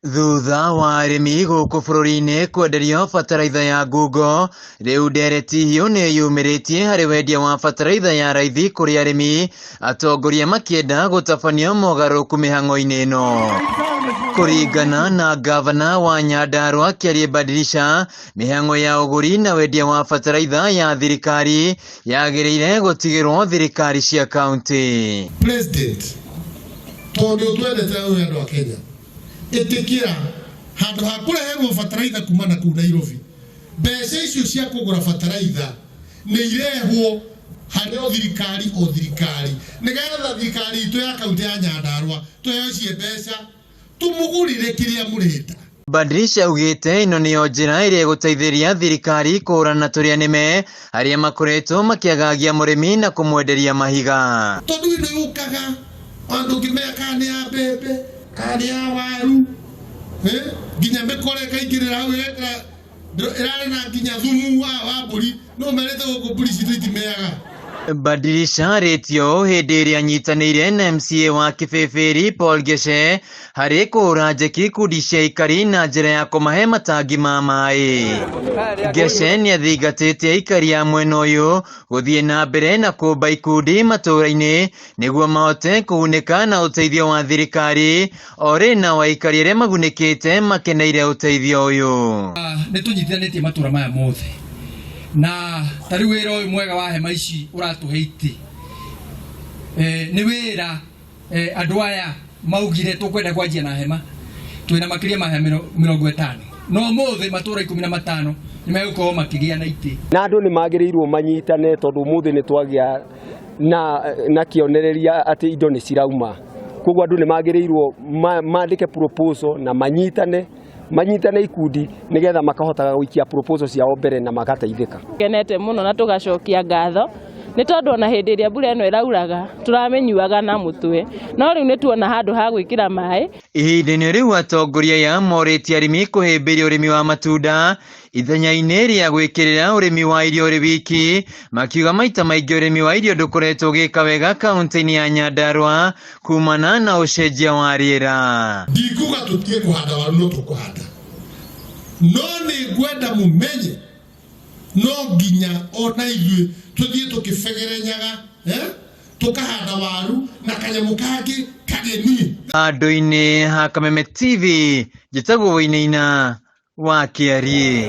Thutha wa arĩmi gũkũ bũrũri-inĩ kwenderio bataraitha ya ngungo, rĩu ndereti hiũ nĩ yumĩrĩtie harĩ wendia wa bataraitha ya raithi kũrĩ arĩmi, atongoria makĩenda gũtabanio mogarũrũku mĩhang'o-inĩ ĩno. Kũringana na gavana wa Nyandarua Kĩarĩ Badilisha, mĩhang'o ya ũgũri na wendia wa bataraitha ya thirikari yagĩrĩire gũtigĩrwo thirikari cia kaunti. President, tondũ twendete andũ a Kenya, ĩtĩkĩra handũ ha kũreherwo bataraitha kuma na kũu Nairobi, mbeca icio cia kũgũra bataraitha nĩ irehwo harĩ o thirikari nĩgetha thirikari itũ ya kaunti ya Nyandarua tuheo icio mbeca tumũgũrĩre kĩrĩa mũrenda. Badilisha augĩte ĩno nĩyo njĩra ĩrĩa ĩgũteithĩrĩria thirikari kũhũrana na tũrĩa nĩme arĩa makoretwo makĩagagia mũrĩmi na kũmwenderia mahiga. Tondũ ĩno yũkaga andũ ngĩmenya kana nĩ ya mbembe kana ya waru, nginya mĩkore ĩkaingĩrĩra hau ĩrarĩ na nginya thumu wa mbũri, no merete gũkũ mbũri citũ itimeaga. Badilisha arĩtio hĩndĩ ĩrĩa anyitanĩire na MCA wa Kĩbĩbĩri Paul Gece harĩ kũhũra njeki ikundi cia aikari na njĩra ya kũmahe matangi ma maĩ. Gece nĩ athingatĩte aikari a mwena ũyũ gũthiĩ na mbere na kũmba ikundi matũũra-inĩ nĩguo mahote kũgunĩka na ũteithio wa thirikari, orĩ na aikari arĩa magunĩkĩte makeneire ũteithio ũyũ. Nĩ tũnyitithanĩtie matũũra maya mothe na tarĩ wĩra ũyũ mwega wa hema ici ũratũheiti nĩ wĩra andũ aya maugire tũkwenda kwanjia na hema twĩna makĩria ma hema 50 no mũthĩ matũũra 15 nĩ megũkorwo makĩgĩa na itĩ na andũ nĩ magĩrĩirwo manyitane tondũ mũthĩ nĩ twagĩa na kĩonereria atĩ indo nĩ cirauma, koguo andũ nĩ magĩrĩirwo mandĩke proposal na manyitane ikundi nigetha makahotaga gũikia proposal ciao mbere na magateithĩka. Kenete mũno na tugacokia ngatho nĩ tondũ ona hĩndĩ ĩrĩa mbura ĩno ĩrauraga tũramenyuaga na mũtwe, no rĩu nĩ tuona handũ ha gwĩkĩra maĩ. Ihinda-inĩ rĩu atongoria aya morĩtie arĩmi kũhĩmbĩria ũrĩmi wa matunda ithenya-inĩ rĩa gwĩkĩrĩra ũrĩmi wa irio ũrĩ wiki, makiuga maita maingĩ ũrĩmi wa irio ndũkoretwo ũgĩka wega kaunti-inĩ ya Nyandarua kumana na ũcenjia wa rĩera. Ndikuga tũtige kũhanda waru, no tũkũhanda, no nĩ ngwenda mũmenye no nginya ona ithuĩ tũthiĩ tũkĩbegerenyaga tũkahanda waru na kanyamũ kangĩ kageni. Handũ-inĩ ha Kameme TV, njĩtagwo Wainaina wa Kĩarĩ.